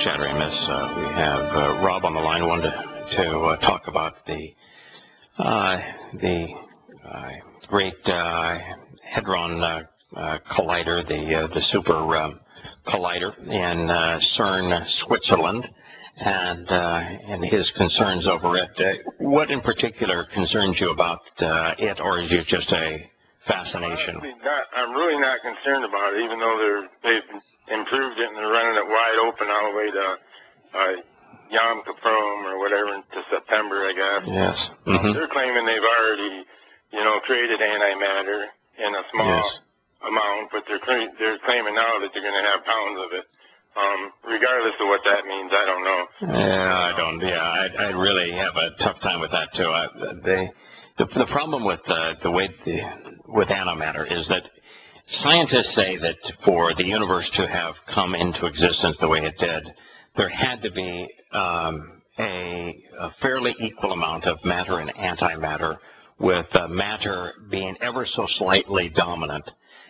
Shattering Myths. We have Rob on the line. Wanted to talk about the great Hadron Collider, the super collider in CERN, Switzerland, and his concerns over it. What in particular concerns you about it, or is it just a fascination? I'm really not concerned about it, even though they've improved it and they're running it wide open all the way to Yom Kippur or whatever, to September, I guess. Yes. Mm-hmm. They're claiming they've already, created antimatter in a small amount, but they're claiming now that they're going to have pounds of it. Regardless of what that means, I don't know. Yeah, I don't. Yeah, I really have a tough time with that too. The problem with with antimatter is that scientists say that for the universe to have come into existence the way it did, there had to be a fairly equal amount of matter and antimatter, with matter being ever so slightly dominant,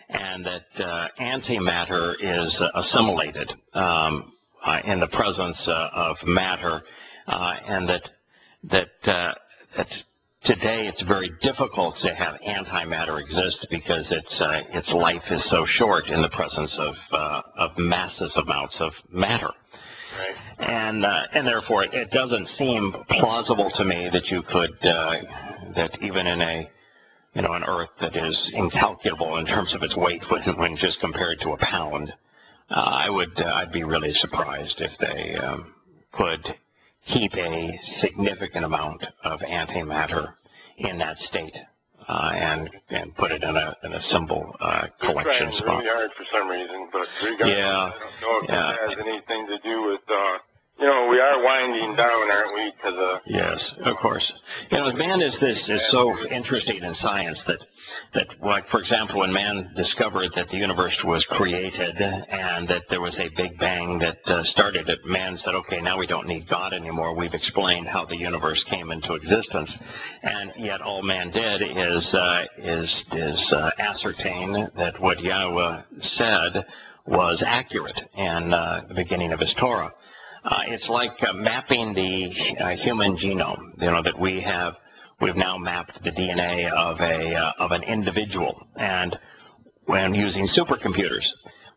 and that antimatter is assimilated in the presence of matter, and that today it's very difficult to have antimatter exist because its life is so short in the presence of massive amounts of matter. Right. And therefore it doesn't seem plausible to me that you could that even in an Earth that is incalculable in terms of its weight when just compared to a pound, I'd be really surprised if they could keep a significant amount of antimatter in that state and put it in a simple collection spot. Trying really hard for some reason, but regardless, I don't know if it has anything to do with we are winding down, aren't we? Yes, of course. Man is so interesting in science that, like, for example, when man discovered that the universe was created and that there was a Big Bang that started it, man said, okay, now we don't need God anymore. We've explained how the universe came into existence. And yet all man did is ascertain that what Yahowah said was accurate in the beginning of his Torah. It's like mapping the human genome. That we've now mapped the DNA of an individual, and when using supercomputers,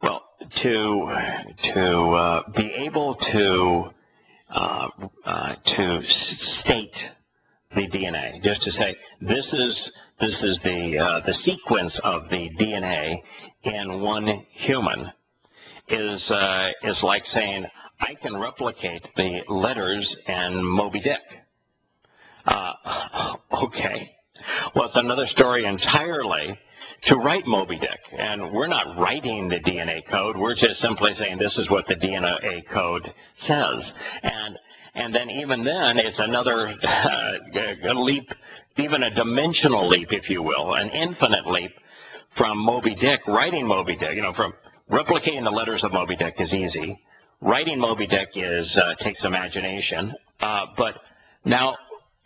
well, to be able to state the DNA, just to say this is the sequence of the DNA in one human, is like saying, I can replicate the letters in Moby Dick. Okay. Well, it's another story entirely to write Moby Dick. And we're not writing the DNA code. We're just simply saying this is what the DNA code says. And then even then, it's another leap, even a dimensional leap, if you will, an infinite leap from Moby Dick, writing Moby Dick. From replicating the letters of Moby Dick is easy. Writing Moby Dick takes imagination, but now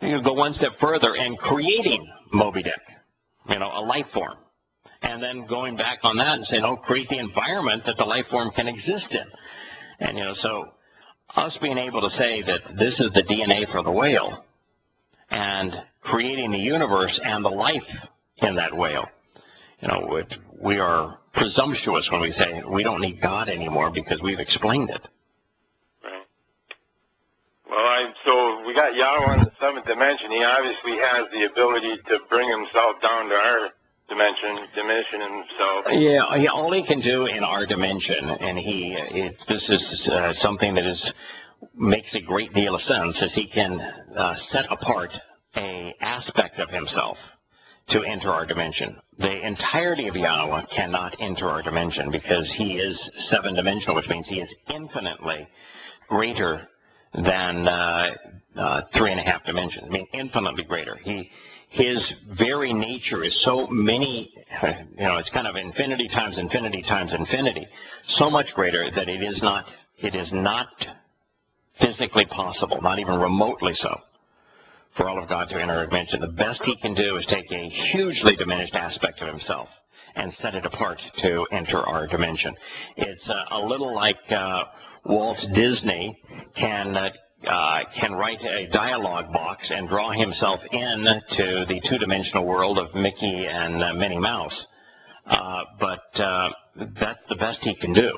you go one step further and creating Moby Dick, a life form, and then going back on that and saying, create the environment that the life form can exist in. And so us being able to say that this is the DNA for the whale, and creating the universe and the life in that whale, we are presumptuous when we say we don't need God anymore because we've explained it. Right. Well, so we got Yahowah in the seventh dimension. He obviously has the ability to bring himself down to our dimension himself. Yeah, all he can do in our dimension, and this is something that makes a great deal of sense, is he can set apart an aspect of himself to enter our dimension. The entirety of Yahowah cannot enter our dimension because he is seven-dimensional, which means he is infinitely greater than 3.5 dimensions. I mean, infinitely greater. His very nature is so many, it's kind of infinity times infinity times infinity, so much greater that it is not physically possible, not even remotely so, for all of God to enter our dimension. The best he can do is take a hugely diminished aspect of himself and set it apart to enter our dimension. It's a little like Walt Disney can write a dialogue box and draw himself into the two-dimensional world of Mickey and Minnie Mouse. But that's the best he can do.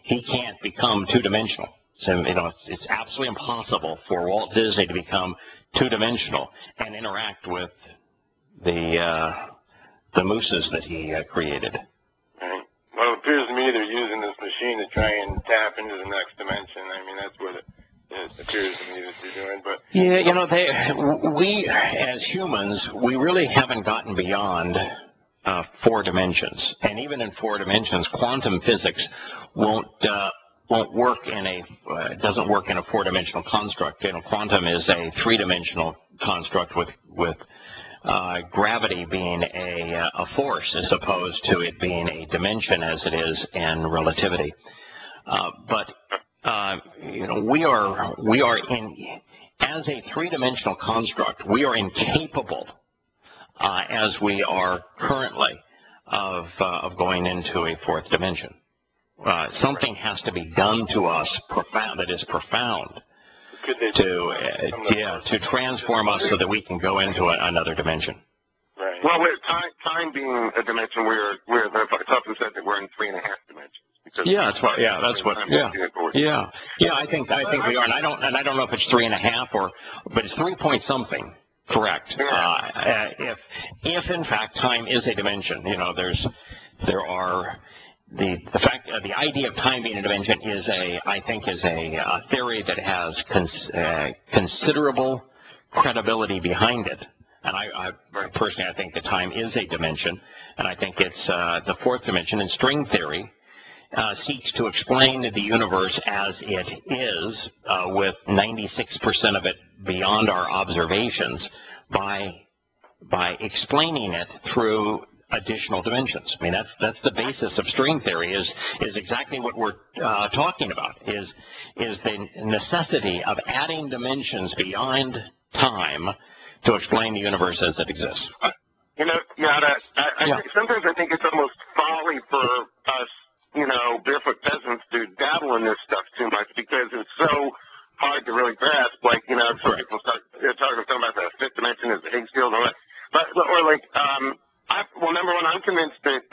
He can't become two-dimensional. So, it's absolutely impossible for Walt Disney to become two-dimensional and interact with the mooses that he created. Right. Well, it appears to me they're using this machine to try and tap into the next dimension. I mean, that's what it appears to me that they're doing. But yeah, we as humans, we really haven't gotten beyond 4 dimensions, and even in 4 dimensions, quantum physics won't work doesn't work in a 4-dimensional construct. Quantum is a 3-dimensional construct with gravity being a force as opposed to it being a dimension as it is in relativity. But we are as a 3-dimensional construct, we are incapable, as we are currently, of going into a 4th dimension. Something has to be done to us that is profound to transform us so that we can go into another dimension. Right. Well, with time being a dimension, it's often said that we're in 3.5 dimensions. Yeah, that's what. I think we are, and I don't know if it's 3.5 but it's 3 point something. Correct. Yeah. If in fact time is a dimension, there are the idea of time being a dimension is a theory that has considerable credibility behind it. And I personally, I think that time is a dimension, and I think it's the 4th dimension. And string theory seeks to explain the universe as it is, with 96% of it beyond our observations, by explaining it through additional dimensions. I mean, that's the basis of string theory. Is exactly what we're talking about. Is the necessity of adding dimensions beyond time to explain the universe as it exists. Sometimes I think it's almost folly for us, barefoot peasants to dabble in this stuff too much because it's so hard to really grasp. Like, some people start talking about the 5th dimension as the Higgs field and all that. Number one, I'm convinced that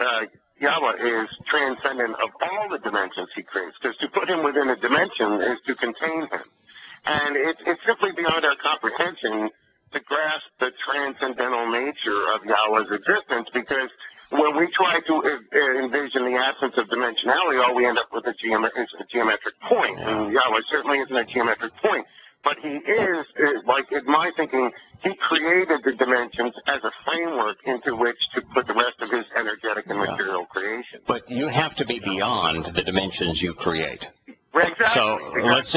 Yahowah is transcendent of all the dimensions he creates, because to put him within a dimension is to contain him. And it's simply beyond our comprehension to grasp the transcendental nature of Yahowah's existence, because when we try to envision the absence of dimensionality, all we end up with is a geometric point. And Yahowah certainly isn't a geometric point. But he is, like in my thinking, he created the dimensions as a framework into which to put the rest of his energetic and material creation. But you have to be beyond the dimensions you create. Exactly. So let's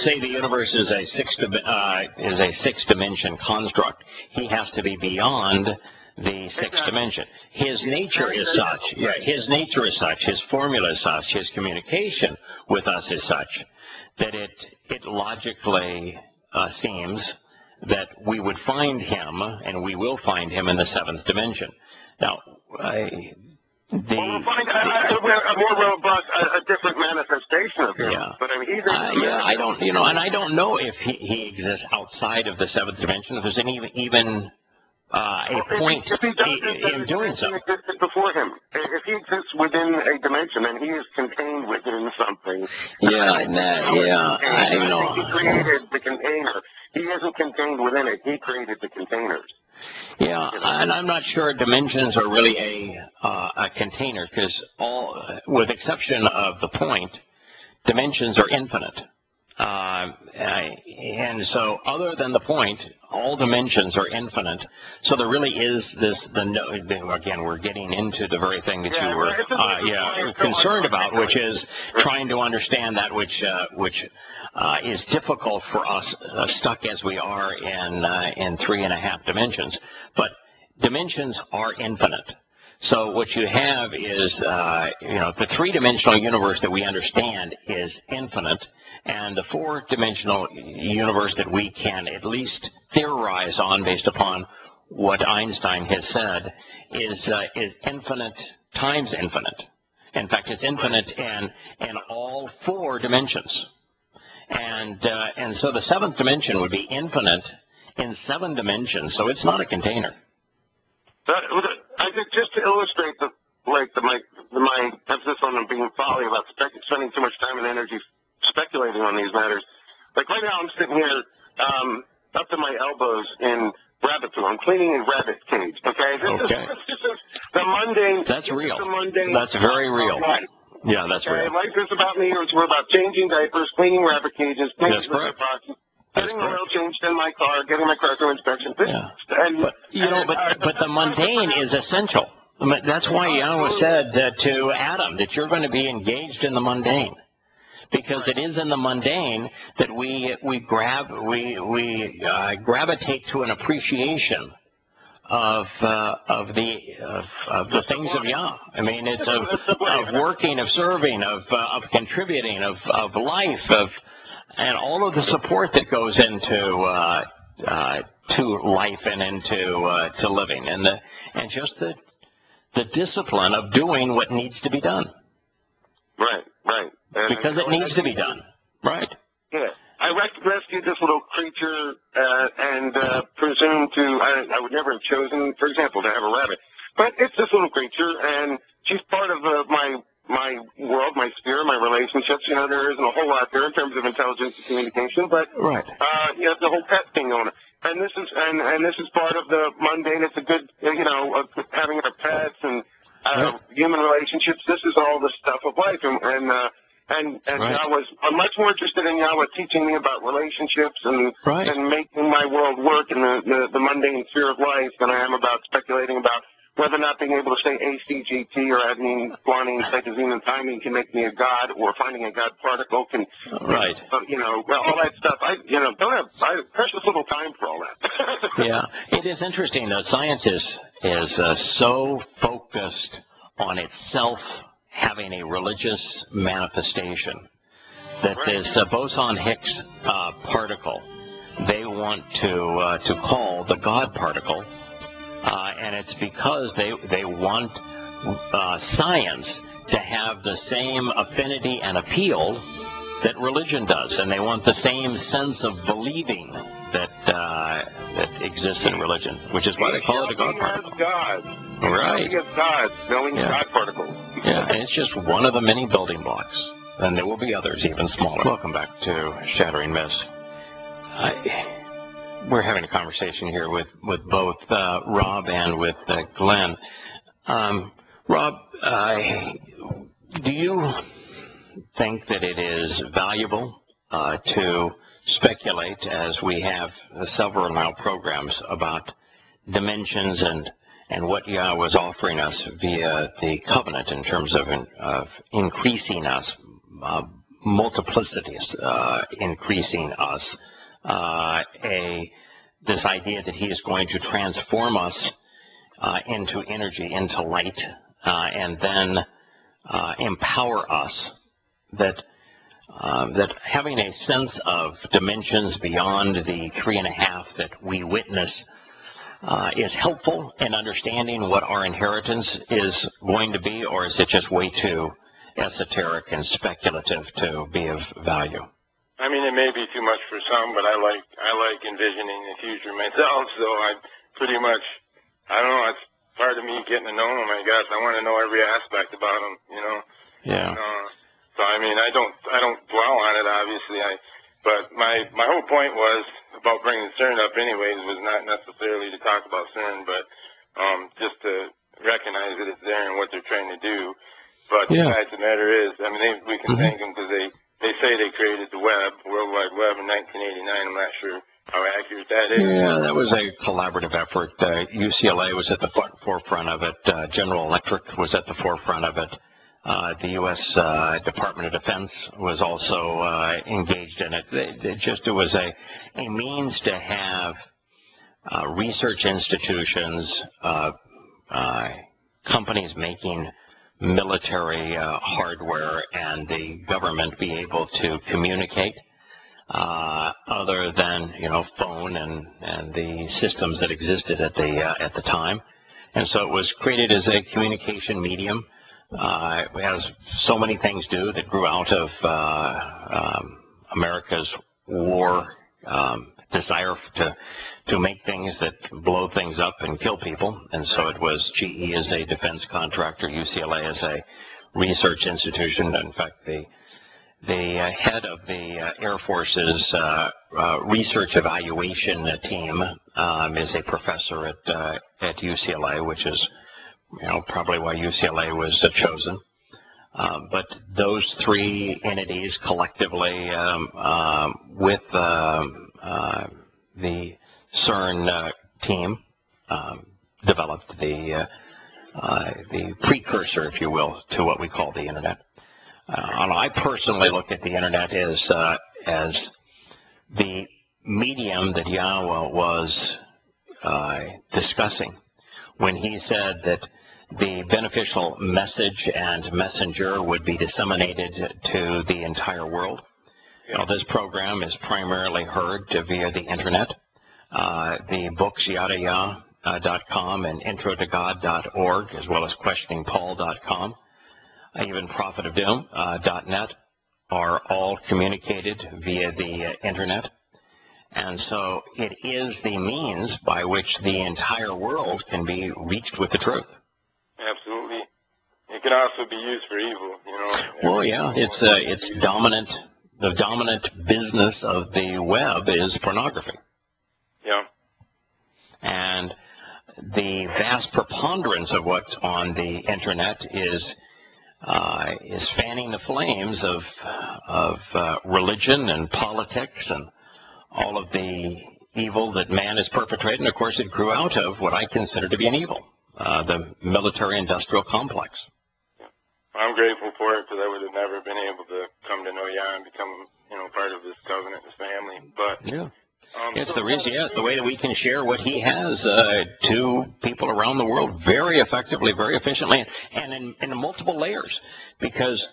say the universe is a 6-dimension construct. He has to be beyond the 6th dimension. His nature is such. Yeah, his nature is such. His formula is such. His communication with us is such that it logically seems that we would find him, and we will find him in the 7th dimension. Now, we'll find a more robust, a different manifestation of him. Yeah. But I mean, I don't, and I don't know if he exists outside of the 7th dimension. If there's even a point in doing so. He existed before him. If he exists within a dimension, then he is contained within something. I know. He created the container. He isn't contained within it. He created the containers. Yeah, and I'm not sure dimensions are really a container, because with exception of the point, dimensions are infinite. And so other than the point, all dimensions are infinite. So there really is again, we're getting into the very thing that you were concerned about, which is trying to understand that which is difficult for us, stuck as we are in 3.5 dimensions. But dimensions are infinite. So what you have is, the 3-dimensional universe that we understand is infinite, and the 4-dimensional universe that we can at least theorize on based upon what Einstein has said is infinite times infinite. In fact, it's infinite in all 4 dimensions. And so the 7th dimension would be infinite in 7 dimensions, so it's not a container. I think just to illustrate my emphasis on being folly about spending too much time and energy speculating on these matters. Like right now, I'm sitting here up to my elbows in rabbit poo. I'm cleaning a rabbit cage. Okay. This is the mundane. That's real. The mundane. That's very real. Life. Yeah, that's real. Life is about me. We're about changing diapers, cleaning rabbit cages, cleaning litter boxes, getting oil changed in my car, getting my car through inspection. But the mundane is essential. That's why Yahowah said to Adam that you're going to be engaged in the mundane, because it is in the mundane that we gravitate to an appreciation of the things of Yah. I mean, it's of working, of serving, of contributing, of life, and all of the support that goes into to life and into to living, and just the discipline of doing what needs to be done. Right. Because it needs to be done. Right. Yeah. I rescued this little creature and presumed to, I would never have chosen, for example, to have a rabbit. But it's this little creature, and she's part of my world, my sphere, my relationships. You know, there isn't a whole lot there in terms of intelligence and communication, but you have the whole pet thing going on. And this is part of the mundane. It's a good, having our pets and human relationships. This is all the stuff of life, and I'm much more interested in Yahowah teaching me about relationships and making my world work in the mundane sphere of life than I am about speculating about whether or not being able to say ACGT or adenine, guanine, cytosine, and thymine can make me a god, or finding a god particle can, all that stuff. I don't have precious little time for all that. Yeah, it is interesting that science is so focused on itself having a religious manifestation that this boson-Higgs particle they want to call the God particle. And it's because they want science to have the same affinity and appeal that religion does, and they want the same sense of believing that exists in religion, which is why they call it a God particle. God. Right. He is God, knowing God particles. Yeah, and it's just one of the many building blocks, and there will be others even smaller. Welcome back to Shattering Myths. We're having a conversation here with both Rob and with Glenn. Rob, do you think that it is valuable to speculate, as we have several now programs about dimensions and what Yah was offering us via the covenant in terms of increasing us, multiplicities, increasing us, this idea that he is going to transform us into energy, into light, and then empower us, that having a sense of dimensions beyond the 3.5 that we witness is helpful in understanding what our inheritance is going to be, or is it just way too esoteric and speculative to be of value? I mean, it may be too much for some, but I like envisioning the future myself. So I pretty much, I don't know, it's part of me getting to know him. I guess I want to know every aspect about him, Yeah. So I mean, I don't dwell on it, obviously. But my whole point was about bringing CERN up, anyways, was not necessarily to talk about CERN, but just to recognize that it's there and what they're trying to do. But the fact of the matter is, I mean, we can thank them because they say they created the web, World Wide Web, in 1989. I'm not sure how accurate that is. Yeah, that was a collaborative effort. UCLA was at the forefront of it. General Electric was at the forefront of it. The U.S. Department of Defense was also engaged in it. It was a means to have research institutions, companies making military hardware, and the government be able to communicate other than phone and the systems that existed at the time. And so it was created as a communication medium as so many things do that grew out of America's war desire to make things that blow things up and kill people. And so it was GE as a defense contractor, UCLA as a research institution. In fact, the head of the Air Force's research evaluation team is a professor at UCLA, which is probably why UCLA was chosen. But those three entities collectively, with the CERN team, developed the precursor, if you will, to what we call the Internet. And I personally look at the Internet as the medium that Yahowah was discussing when he said that the beneficial message and messenger would be disseminated to the entire world. Now, this program is primarily heard via the Internet. The books Yahowah.com and intotogod.org, as well as questioningpaul.com, even prophetofdoom.net, are all communicated via the Internet. And so it is the means by which the entire world can be reached with the truth. Absolutely. It can also be used for evil, Well, yeah, it's dominant. The dominant business of the web is pornography. Yeah. And the vast preponderance of what's on the Internet is fanning the flames of religion and politics and all of the evil that man is perpetrating. Of course, it grew out of what I consider to be an evil, the military-industrial complex. Yeah. I'm grateful for it because I would have never been able to come to know Yah and become, part of this covenant, this family. But yeah. It's the reason, yes, the way that we can share what he has to people around the world very effectively, very efficiently, and in multiple layers. Because,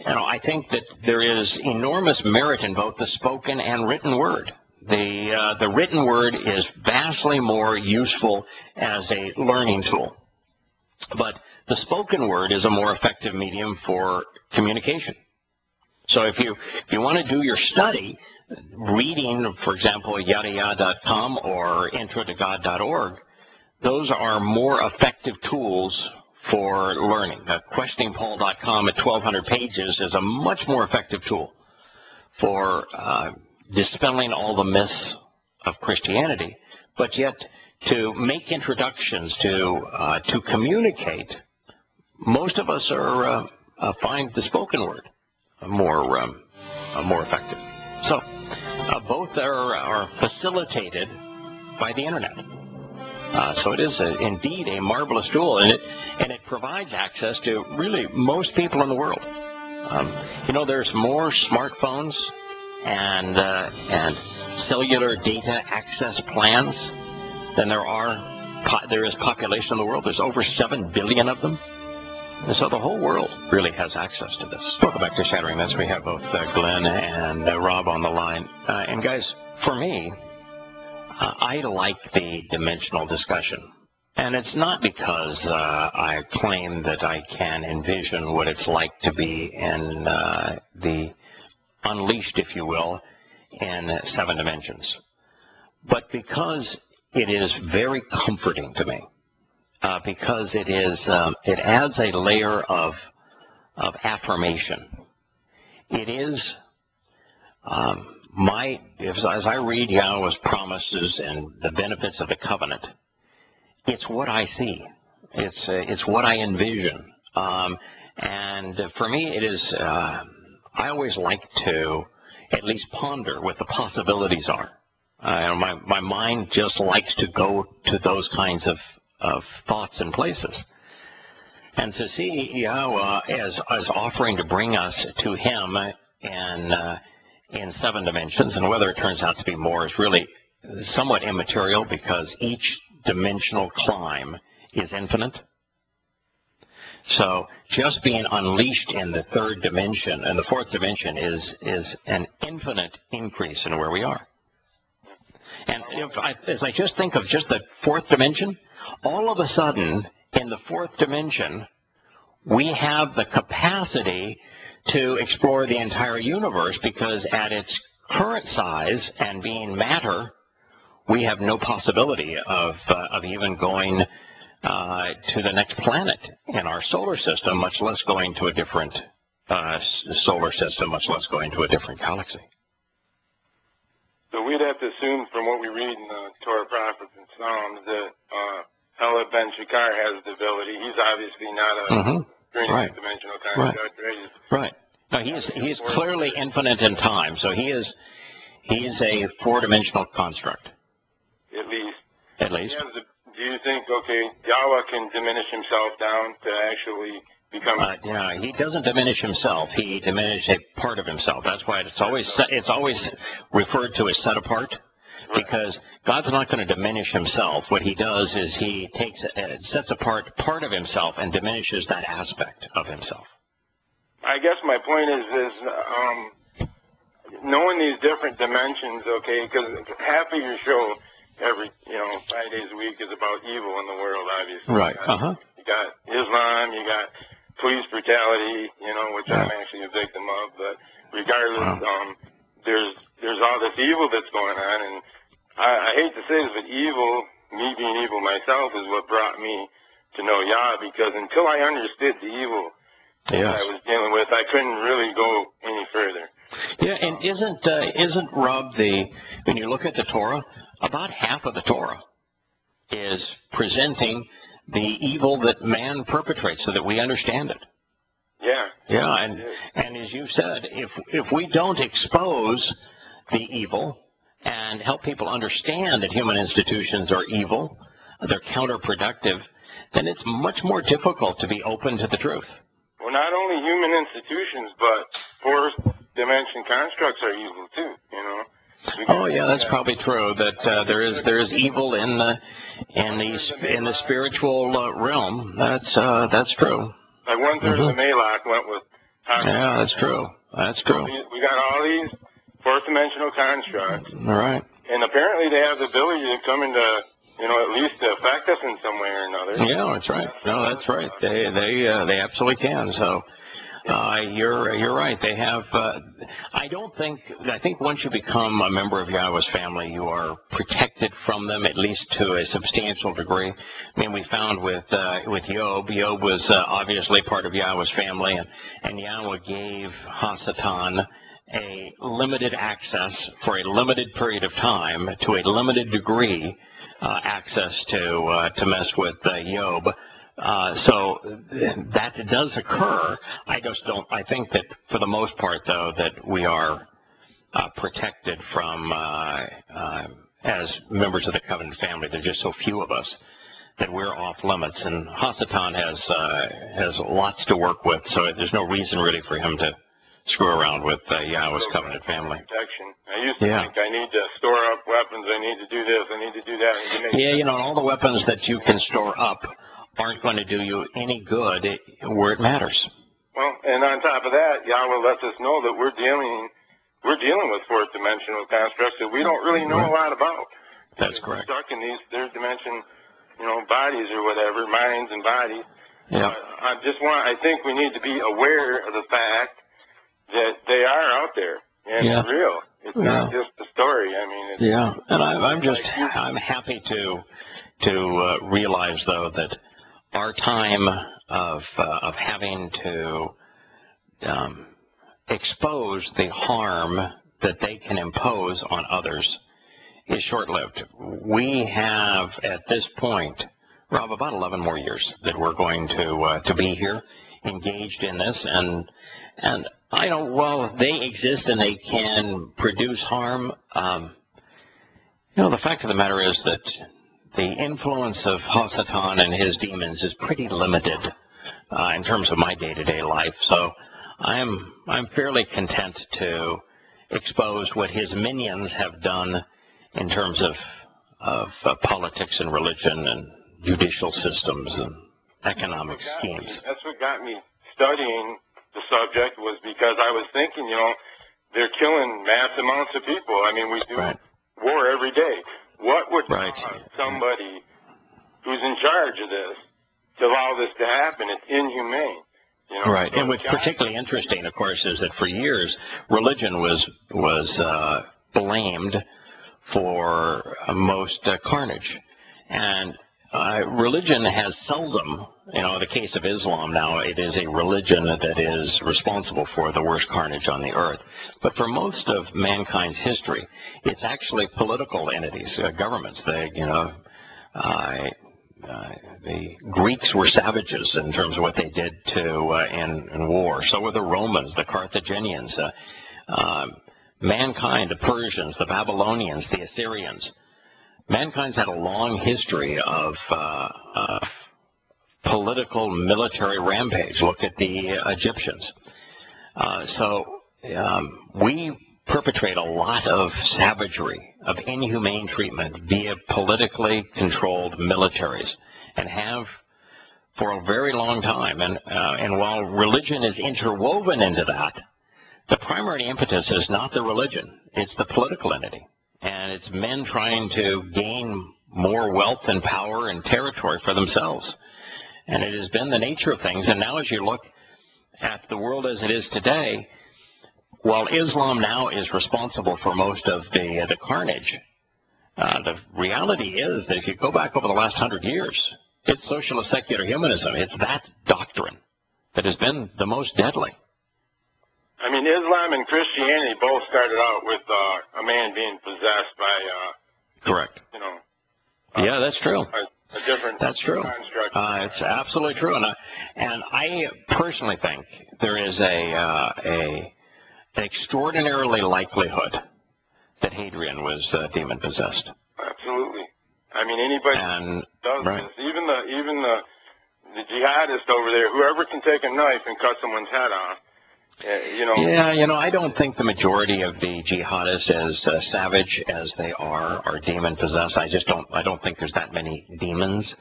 I think that there is enormous merit in both the spoken and written word. The written word is vastly more useful as a learning tool. But the spoken word is a more effective medium for communication. So if you want to do your study, reading, for example, Yahowah.com or intotogod.org, those are more effective tools for learning. Questioningpaul.com at 1,200 pages is a much more effective tool for dispelling all the myths of Christianity, but yet to make introductions, to communicate, most of us find the spoken word more effective. So both are facilitated by the Internet. So it is indeed a marvelous tool, and it provides access to really most people in the world. There's more smartphones and cellular data access plans than there is population in the world. There's over 7 billion of them. And so the whole world really has access to this. Welcome back to Shattering Myths. We have both Glenn and Rob on the line. And guys, for me, I like the dimensional discussion. And it's not because I claim that I can envision what it's like to be in the unleashed, if you will, in 7 dimensions, but because it is very comforting to me. Because it adds a layer of affirmation. It is as I read Yahowah's promises and the benefits of the covenant, it's what I see. It's what I envision. And for me, it is. I always like to at least ponder what the possibilities are. My mind just likes to go to those kinds of thoughts and places. And to see Yahowah as offering to bring us to him in 7 dimensions, and whether it turns out to be more is really somewhat immaterial because each dimensional climb is infinite. So just being unleashed in the 3rd dimension and the 4th dimension is an infinite increase in where we are. And as I just think of just the 4th dimension, all of a sudden, in the 4th dimension, we have the capacity to explore the entire universe, because at its current size and being matter, we have no possibility of even going to the next planet in our solar system, much less going to a different solar system, much less going to a different galaxy. So we'd have to assume from what we read in the Torah, Prophets, and Psalms that Ella Ben Shakar has the ability. He's obviously not a three-dimensional construct, right? Right. No, he's clearly infinite in time, so he is a four-dimensional construct. At least. Do you think, okay, Yahowah can diminish himself down to actually become? Yeah, he doesn't diminish himself. He diminishes a part of himself. That's why it's always referred to as set apart, because God's not going to diminish himself. What he does is he sets apart part of himself and diminishes that aspect of himself. I guess my point is knowing these different dimensions, okay, because half of your show every 5 days a week is about evil in the world, obviously. Right. You got Islam, you got police brutality, which I'm actually a victim of. But regardless, there's all this evil that's going on, and I hate to say this, but evil, me being evil myself, is what brought me to know Yah, because until I understood the evil that I was dealing with, I couldn't really go any further. Yeah, and isn't Rob, when you look at the Torah, about half of the Torah is presenting the evil that man perpetrates so that we understand it. Yeah, and as you said, if we don't expose the evil and help people understand that human institutions are evil, they're counterproductive, then it's much more difficult to be open to the truth. Well, not only human institutions, but fourth-dimension constructs are evil too, Oh yeah, that's probably true. That there is evil in the spiritual realm. That's true. Like one-third of the Malak went with. Yeah, that's true. That's true. We got all these fourth-dimensional constructs. All right. And apparently they have the ability to come into, at least to affect us in some way or another. Yeah, that's right. No, that's right. They absolutely can. So. You're right. They have. I think once you become a member of Yahowah's family, you are protected from them, at least to a substantial degree. I mean, we found with Job. Job was obviously part of Yahowah's family, and Yahowah gave Hasatan a limited access for a limited period of time to a limited degree access to mess with Job. So that does occur. I think that for the most part, though, that we are protected from, as members of the covenant family. There's just so few of us that we're off limits. And Hasatan has lots to work with, so there's no reason really for him to screw around with Yahowah's covenant family. Protection. I used to think I need to store up weapons. I need to do this. I need to do that. All the weapons that you can store up aren't going to do you any good where it matters. Well, and on top of that, Yahowah lets us know that we're dealing with fourth-dimensional constructs that we don't really know a lot about. That's correct. We're stuck in these third-dimension, bodies or whatever, minds and bodies. Yeah. I think we need to be aware of the fact that they are out there and it's real. It's not just a story. I mean, and I'm happy to realize, though, that our time of having to expose the harm that they can impose on others is short-lived. We have, at this point, Rob, about 11 more years that we're going to be here, engaged in this, and while they exist and they can produce harm, the fact of the matter is that the influence of Hasatan and his demons is pretty limited in terms of my day-to-day life. So I'm fairly content to expose what his minions have done in terms of politics and religion and judicial systems and economic schemes. That's what got me studying the subject, was because I was thinking, they're killing mass amounts of people. I mean, we do war every day. What would cause somebody who's in charge of this to allow this to happen? It's inhumane. You know? Right. And what's particularly interesting, of course, is that for years religion was blamed for most carnage, and religion has seldom, in the case of Islam now, it is a religion that is responsible for the worst carnage on the earth. But for most of mankind's history, it's actually political entities, governments. The Greeks were savages in terms of what they did in war. So were the Romans, the Carthaginians, mankind, the Persians, the Babylonians, the Assyrians. Mankind's had a long history of political military rampage. Look at the Egyptians. We perpetrate a lot of savagery, of inhumane treatment via politically controlled militaries, and have for a very long time. And while religion is interwoven into that, the primary impetus is not the religion, it's the political entity. And it's men trying to gain more wealth and power and territory for themselves. And it has been the nature of things. And now as you look at the world as it is today, while Islam now is responsible for most of the carnage, the reality is that if you go back over the last 100 years, it's socialist secular humanism. It's that doctrine that has been the most deadly. I mean, Islam and Christianity both started out with a man being possessed by, correct. Yeah, that's true. A different that's true. construct. It's absolutely true, and I personally think there is an extraordinarily likelihood that Hadrian was demon possessed. Absolutely. I mean, anybody does this. Even the jihadist over there, whoever can take a knife and cut someone's head off. Yeah, I don't think the majority of the jihadists, as savage as they are demon possessed. I don't think there's that many demons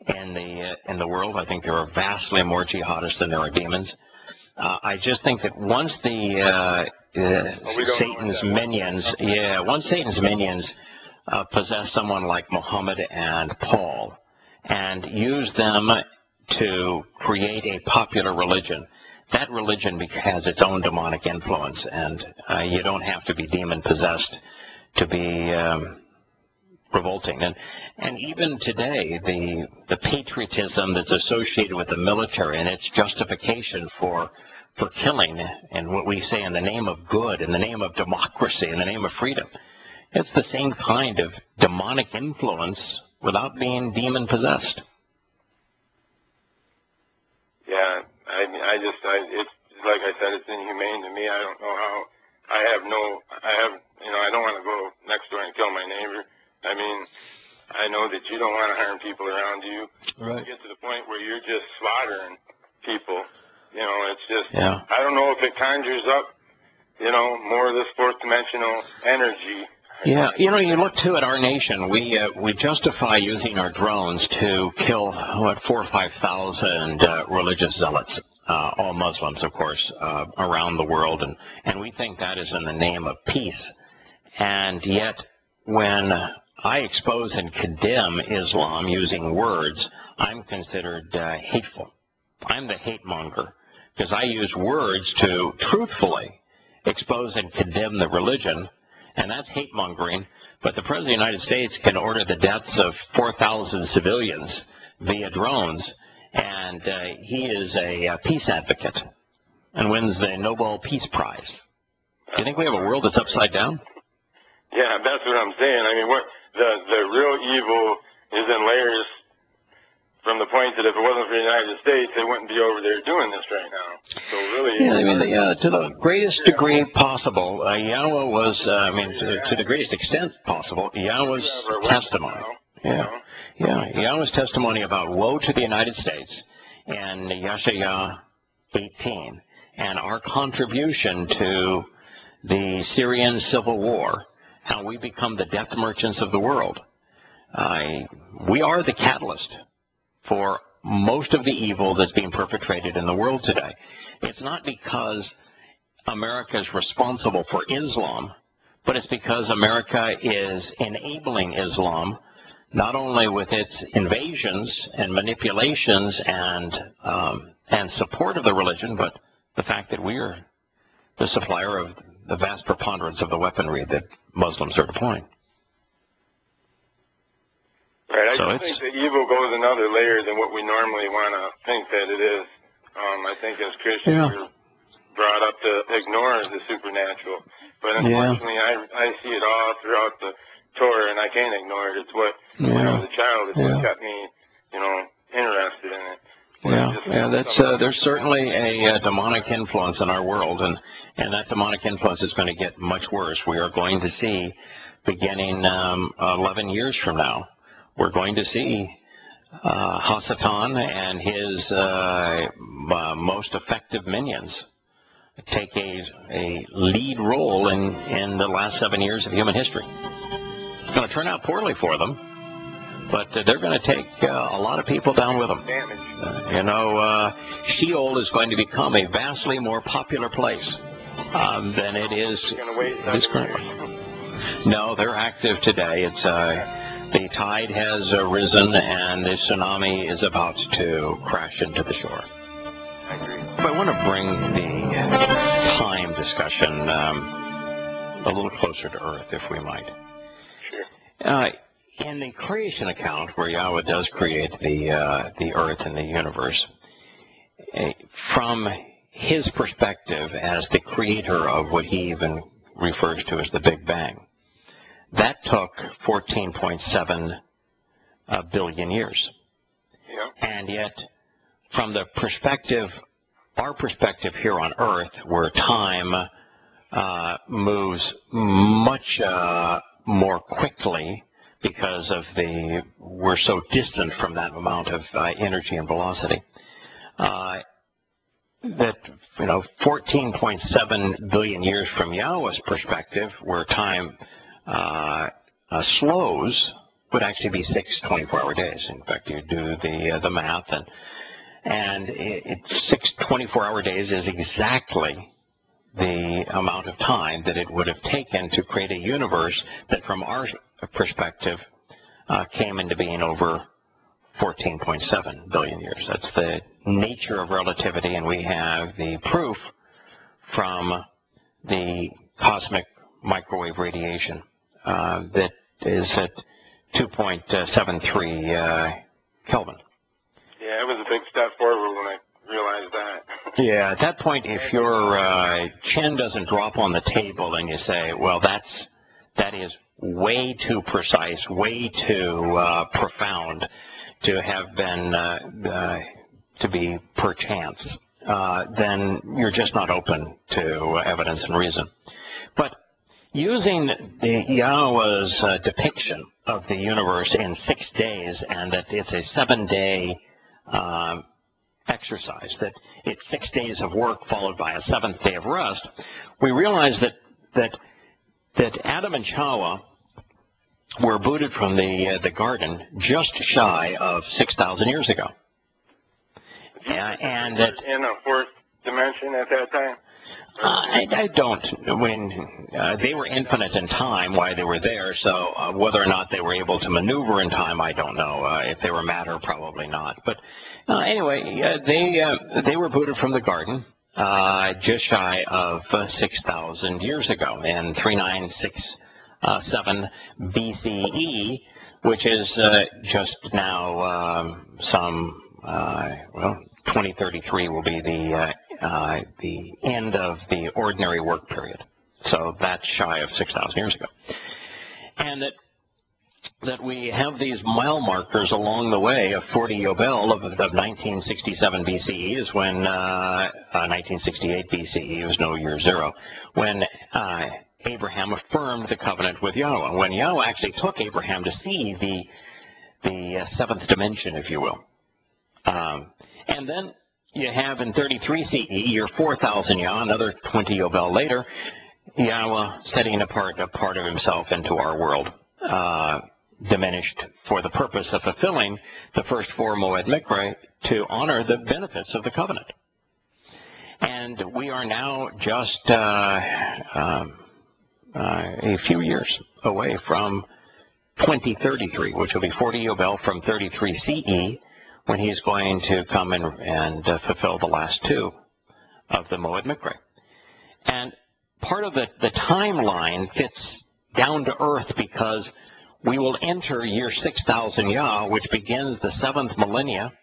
in the world. I think there are vastly more jihadists than there are demons. I just think that once Satan's minions possess someone like Muhammad and Paul and use them to create a popular religion, that religion has its own demonic influence, and you don't have to be demon-possessed to be revolting. And even today, the patriotism that's associated with the military and its justification for killing, and what we say in the name of good, in the name of democracy, in the name of freedom, it's the same kind of demonic influence without being demon-possessed. Yeah. It's like I said, it's inhumane to me. I don't know how. I don't want to go next door and kill my neighbor. I mean, I know that you don't want to harm people around you. Right. You get to the point where you're just slaughtering people. It's just, I don't know if it conjures up, more of this fourth dimensional energy. Yeah, you look too at our nation. We justify using our drones to kill 4,000 or 5,000 religious zealots, all Muslims, of course, around the world, and we think that is in the name of peace. And yet, when I expose and condemn Islam using words, I'm considered hateful. I'm the hate monger because I use words to truthfully expose and condemn the religion. And that's hate mongering, but the President of the United States can order the deaths of 4,000 civilians via drones, and he is a peace advocate and wins the Nobel Peace Prize. Do you think we have a world that's upside down? Yeah, that's what I'm saying. I mean, the real evil is in layers, from the point that if it wasn't for the United States, they wouldn't be over there doing this right now. So really, to the greatest degree possible, Yahowah was, to the greatest extent possible, Yahowah's testimony. Yahowah's testimony about woe to the United States and Yahowah 18, and our contribution to the Syrian civil war, how we become the death merchants of the world. We are the catalyst for most of the evil that's being perpetrated in the world today. It's not because America is responsible for Islam, but it's because America is enabling Islam, not only with its invasions and manipulations and and support of the religion, but the fact that we are the supplier of the vast preponderance of the weaponry that Muslims are deploying. Right. I think that evil goes another layer than what we normally want to think that it is. I think as Christians we're brought up to ignore the supernatural. But unfortunately, I see it all throughout the Torah, and I can't ignore it. It's what, when I was a child, it's what got me, interested in it. There's certainly a demonic influence in our world, and that demonic influence is going to get much worse. We are going to see, beginning 11 years from now, we're going to see Hasatan and his most effective minions take a lead role in the last 7 years of human history. It's going to turn out poorly for them, but they're going to take a lot of people down with them. Sheol is going to become a vastly more popular place than it is currently. No, they're active today. It's the tide has risen, and the tsunami is about to crash into the shore. I agree. I want to bring the time discussion a little closer to Earth, if we might. Sure. In the creation account, where Yahweh does create the Earth and the universe, from his perspective as the creator of what he even refers to as the Big Bang, that took 14.7 billion years. Yeah. And yet, from the perspective, our perspective here on Earth, where time moves much more quickly because of we're so distant from that amount of energy and velocity, that 14.7 billion years from Yahweh's perspective, where time slows, would actually be 6 24-hour days. In fact, you do the math, and 6 24-hour days is exactly the amount of time that it would have taken to create a universe that, from our perspective, came into being over 14.7 billion years. That's the nature of relativity, and we have the proof from the cosmic microwave radiation that is at 2.73 Kelvin. Yeah, it was a big step forward when I realized that. Yeah, at that point, if your chin doesn't drop on the table and you say, well, that is way too precise, way too profound to have been to be perchance, then you're just not open to evidence and reason. But using Yahweh's depiction of the universe in 6 days, and that it's a 7-day exercise, that it's 6 days of work followed by a 7th day of rest, we realize that Adam and Yahowah were booted from the garden just shy of 6,000 years ago. And that in a fourth dimension at that time? I don't. When they were infinite in time, why they were there. So whether or not they were able to maneuver in time, I don't know. If they were matter, probably not. But anyway, they were booted from the garden just shy of 6,000 years ago in 3967 BCE, which is just now 2033 will be the end of the ordinary work period. So that's shy of 6,000 years ago. And that we have these mile markers along the way of 40 Yobel of 1967 BCE is when 1968 BCE was no year zero, when Abraham affirmed the covenant with Yahweh. When Yahweh actually took Abraham to see the seventh dimension, if you will. And then you have in 33 CE, year 4,000 Yah, another 20 Yobel later, Yahweh setting apart a part of himself into our world, diminished for the purpose of fulfilling the first 4 Moed Mikra to honor the benefits of the covenant. And we are now just a few years away from 2033, which will be 40 Yobel from 33 CE, when he's going to come and fulfill the last two of the Moed Mikre. And part of the timeline fits down to earth because we will enter year 6,000 Yah, which begins the 7th millennia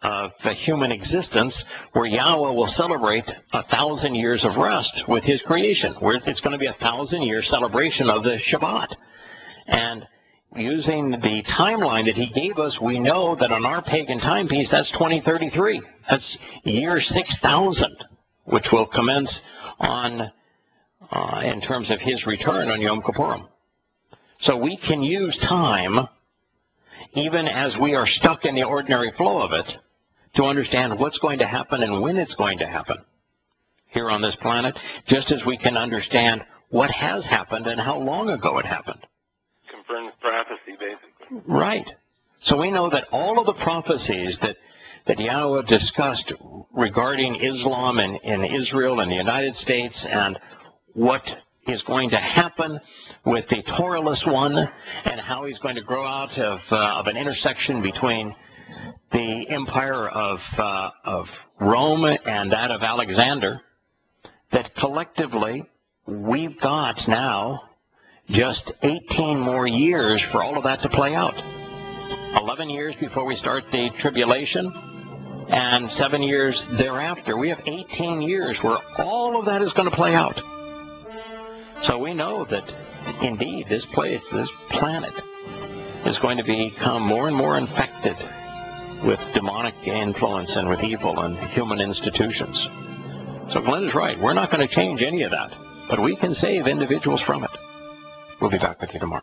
of human existence, where Yahweh will celebrate 1,000 years of rest with his creation, where it's going to be a 1,000-year celebration of the Shabbat. And using the timeline that he gave us, we know that on our pagan timepiece, that's 2033. That's year 6,000, which will commence on, in terms of his return on Yom Kippurim. So we can use time, even as we are stuck in the ordinary flow of it, to understand what's going to happen and when it's going to happen here on this planet, just as we can understand what has happened and how long ago it happened. Confirms prophecy, basically. Right. So we know that all of the prophecies that Yahowah discussed regarding Islam and in Israel and the United States and what is going to happen with the Torahless one and how he's going to grow out of an intersection between the empire of Rome and that of Alexander, that collectively we've got now just 18 more years for all of that to play out. 11 years before we start the tribulation and 7 years thereafter. We have 18 years where all of that is going to play out. So we know that indeed this place, this planet, is going to become more and more infected with demonic influence and with evil and human institutions. So Glenn is right. We're not going to change any of that, but we can save individuals from it. We'll be back with you tomorrow.